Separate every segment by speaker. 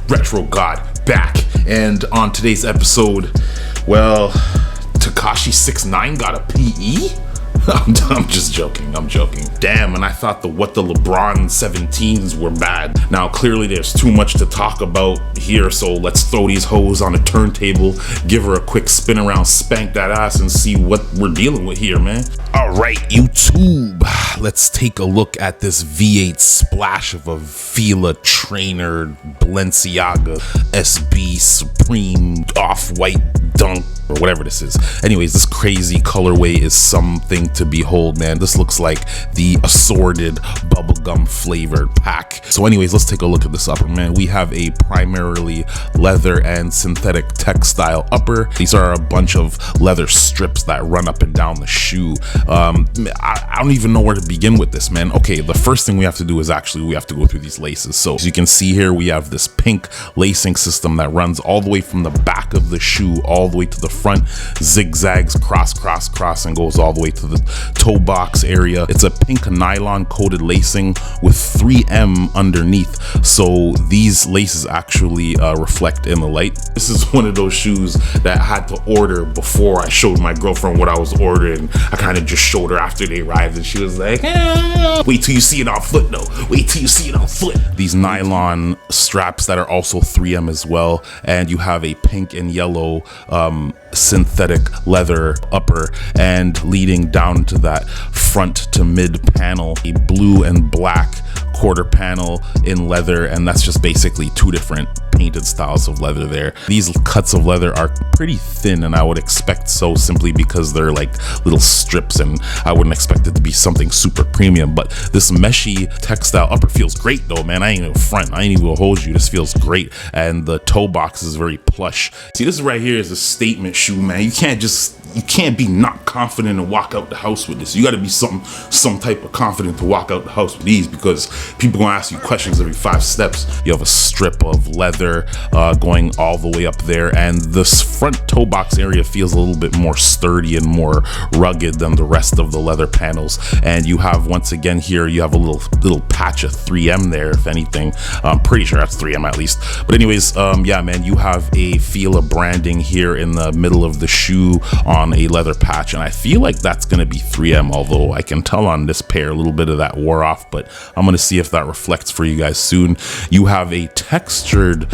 Speaker 1: Retro God back, and on today's episode, well, Tekashi 6ix9ine got a PE? I'm just joking, I'm joking. Damn, and I thought the LeBron 17s were bad. Now, clearly there's too much to talk about here, so let's throw these hoes on a turntable, give her a quick spin around, spank that ass, and see what we're dealing with here, man. Alright, YouTube, let's take a look at this V8 splash of a Fila trainer Balenciaga SB Supreme Off-White Dunk, or whatever this is. Anyways, this crazy colorway is something to behold, man. This looks like the assorted bubblegum flavored pack. So anyways, let's take a look at this upper, man. We have a primarily leather and synthetic textile upper. These are a bunch of leather strips that run up and down the shoe. I don't even know where to begin with this, man. Okay, the first thing we have to do is we have to go through these laces. So as you can see here, we have this pink lacing system that runs all the way from the back of the shoe all the way to the front, zigzags cross, and goes all the way to the toe box area. It's a pink nylon coated lacing with 3M underneath, so these laces actually reflect in the light. This is one of those shoes that I had to order before I showed my girlfriend what I was ordering. I kind of just showed her after they arrived, and she was like, wait till you see it on foot though, wait till you see it on foot. These nylon straps that are also 3M as well, and you have a pink and yellow synthetic leather upper, and leading down to that front to mid panel, a blue and black quarter panel in leather, and that's just basically two different painted styles of leather there. These cuts of leather are pretty thin, and I would expect so simply because they're like little strips, and I wouldn't expect it to be something super premium. But this meshy textile upper feels great though, man. I ain't even front, I ain't even gonna hold you. This feels great, and the toe box is very plush. See, this right here is a statement shoe, man. You can't be not confident and walk out the house with this. You got to be some type of confident to walk out the house with these, because people gonna ask you questions every 5 steps. You have a strip of leather going all the way up there, and this front toe box area feels a little bit more sturdy and more rugged than the rest of the leather panels. And you have, once again here, you have a little patch of 3M there, if anything. I'm pretty sure that's 3M at least. But anyways, yeah, man, you have a Fila branding here in the middle of the shoe on a leather patch, and I feel like that's going to be 3M, although I can tell on this pair a little bit of that wore off, but I'm going to see if that reflects for you guys soon. You have a textured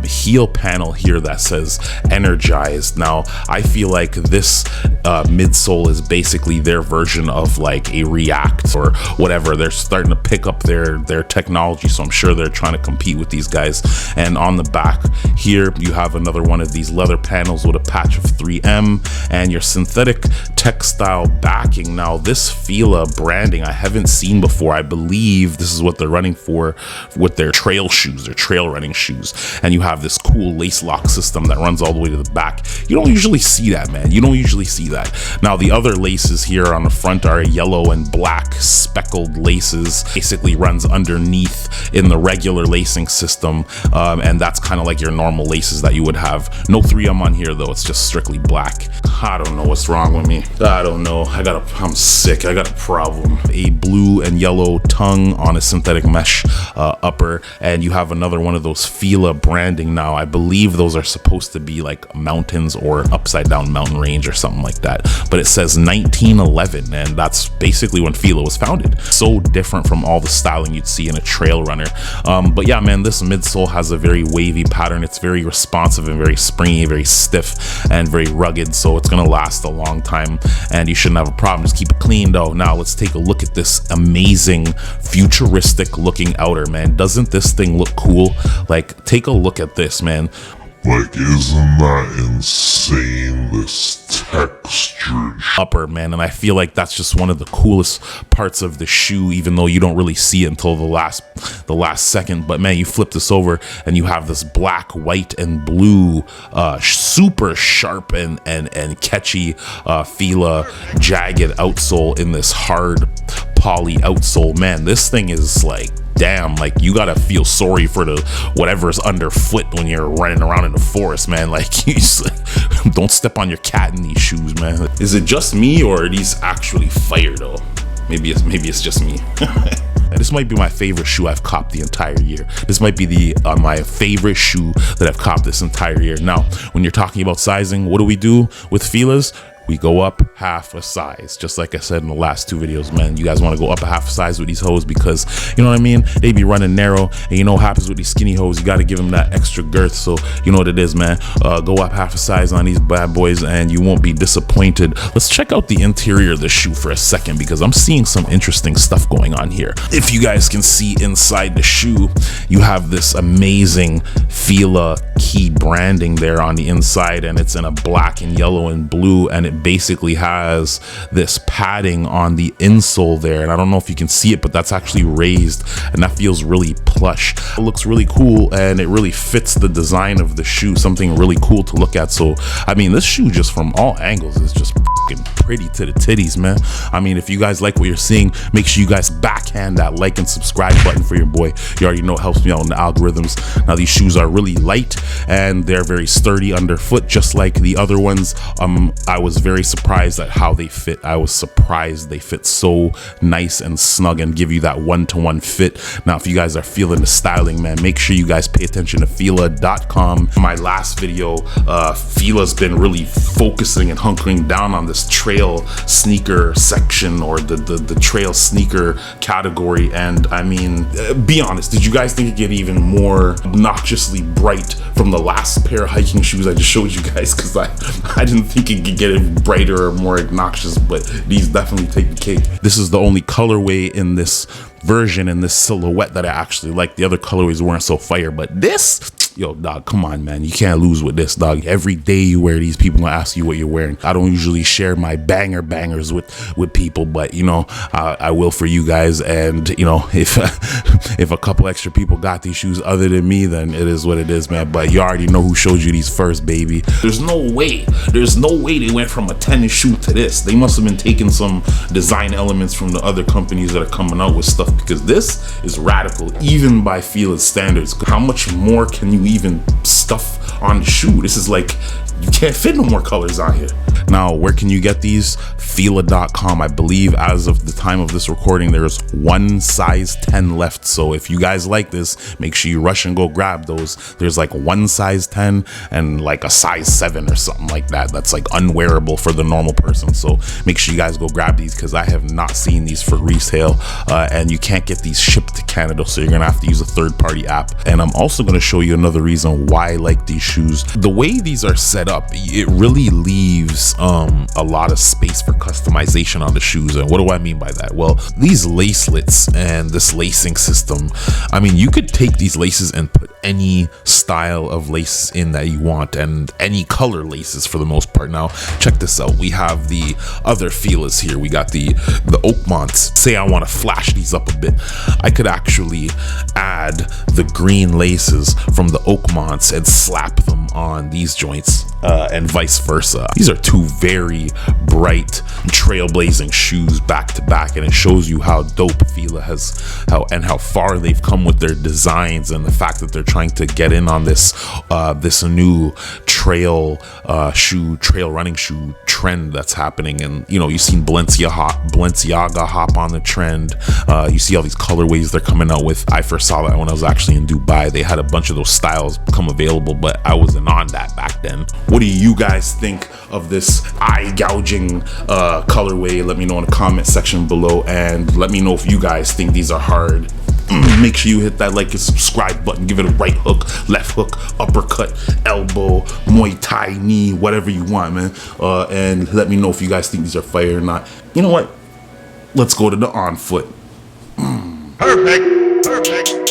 Speaker 1: heel panel here that says energized. Now I feel like this midsole is basically their version of like a React or whatever. They're starting to pick up their technology, so I'm sure they're trying to compete with these guys. And on the back here you have another one of these leather panels with a patch of 3M and your synthetic textile backing. Now this Fila branding I haven't seen before. I believe this is what they're running for with their trail shoes, their trail running shoes. And you have this cool lace lock system that runs all the way to the back. You don't usually see that, man. You don't usually see that. Now the other laces here on the front are yellow and black speckled laces. Basically runs underneath in the regular lacing system, and that's kind of like your normal laces that you would have. No 3M on here though, it's just strictly black. I don't know what's wrong with me. I don't know. I'm sick. I got a problem. A blue and yellow tongue on a synthetic mesh upper, and you have another one of those Fila branding. Now I believe those are supposed to be like mountains or upside down mountain range or something like that, but it says 1911, and that's basically when Fila was founded. So different from all the styling you'd see in a trail runner. But yeah, man, this midsole has a very wavy pattern. It's very responsive and very springy, very stiff and very rugged, so it's gonna last a long time and you shouldn't have a problem. Just keep it clean though. Now let's take a look at this amazing futuristic looking outer, man. Doesn't this thing look cool? Like, take a look at this, man.
Speaker 2: Like, isn't that insane, this textured
Speaker 1: upper, man? And I feel like that's just one of the coolest parts of the shoe, even though you don't really see it until the last second. But man, you flip this over and you have this black, white, and blue super sharp and catchy Fila jagged outsole in this hard poly outsole. Man, this thing is like, damn, like you gotta feel sorry for the whatever's underfoot when you're running around in the forest, man. Like, you just, don't step on your cat in these shoes, man. Is it just me, or are these actually fire though? Maybe it's just me. And this might be my favorite shoe I've copped the entire year. This might be my favorite shoe that I've copped this entire year. Now, when you're talking about sizing, what do we do with Filas? We go up half a size, just like I said in the last 2 videos, man. You guys want to go up a half a size with these hoes because, you know what I mean? They be running narrow, and you know what happens with these skinny hoes. You got to give them that extra girth, so you know what it is, man. Go up half a size on these bad boys, and you won't be disappointed. Let's check out the interior of the shoe for a second because I'm seeing some interesting stuff going on here. If you guys can see inside the shoe, you have this amazing Fila key branding there on the inside, and it's in a black and yellow and blue, and it basically has this padding on the insole there, and I don't know if you can see it, but that's actually raised, and that feels really plush. It looks really cool, and it really fits the design of the shoe, something really cool to look at. So I mean, this shoe just from all angles is just pretty to the titties, man. I mean, if you guys like what you're seeing, make sure you guys backhand that like and subscribe button for your boy. You already know it helps me out in the algorithms. Now, these shoes are really light and they're very sturdy underfoot, just like the other ones. I was very surprised at how they fit. I was surprised they fit so nice and snug and give you that one-to-one fit. Now, if you guys are feeling the styling, man, make sure you guys pay attention to Fila.com. My last video, Fila's been really focusing and hunkering down on this trail sneaker section, or the trail sneaker category. And I mean, be honest, did you guys think it get even more obnoxiously bright from the last pair of hiking shoes I just showed you guys? Because I didn't think it could get it brighter or more obnoxious, but these definitely take the cake. This is the only colorway in this version, in this silhouette, that I actually like. The other colorways weren't so fire, but this, yo, dog, come on, man. You can't lose with this, dog. Every day you wear these, people gonna ask you what you're wearing. I don't usually share my bangers with people, but you know, I will for you guys. And you know, if a couple extra people got these shoes other than me, then it is what it is, man. But you already know who showed you these first, baby. There's no way they went from a tennis shoe to this. They must have been taking some design elements from the other companies that are coming out with stuff, because this is radical, even by Fila's standards. How much more can you even stuff on the shoe? This is like, you can't fit no more colors on here. Now, where can you get these? Fila.com. I believe as of the time of this recording, there's one size 10 left. So if you guys like this, make sure you rush and go grab those. There's like one size 10 and like a size 7 or something like that. That's like unwearable for the normal person. So make sure you guys go grab these, because I have not seen these for resale, and you can't get these shipped to Canada. So you're gonna have to use a third-party app. And I'm also gonna show you another reason why I like these shoes. The way these are set up, it really leaves a lot of space for customization on the shoes. And what do I mean by that? Well, these lacelets and this lacing system, I mean, you could take these laces and put any style of laces in that you want, and any color laces for the most part. Now, check this out. We have the other Filas here. We got the Oakmonts. Say I want to flash these up a bit, I could actually add the green laces from the Oakmonts and slap them on these joints, and vice versa. These are two very bright, trailblazing shoes back to back, and it shows you how dope Fila has, how far they've come with their designs, and the fact that they're trying to get in on this new trail running shoe trend that's happening. And you know, you've seen Balenciaga hop on the trend. You see all these colorways they're coming out with. I first saw that when I was actually in Dubai. They had a bunch of those styles become available, but I wasn't on that back then. What do you guys think of this eye gouging colorway? Let me know in the comment section below, and let me know if you guys think these are hard. Make sure you hit that like and subscribe button. Give it a right hook, left hook, uppercut, elbow, Muay Thai, knee, whatever you want, man. And let me know if you guys think these are fire or not. You know what? Let's go to the on foot.
Speaker 2: Perfect.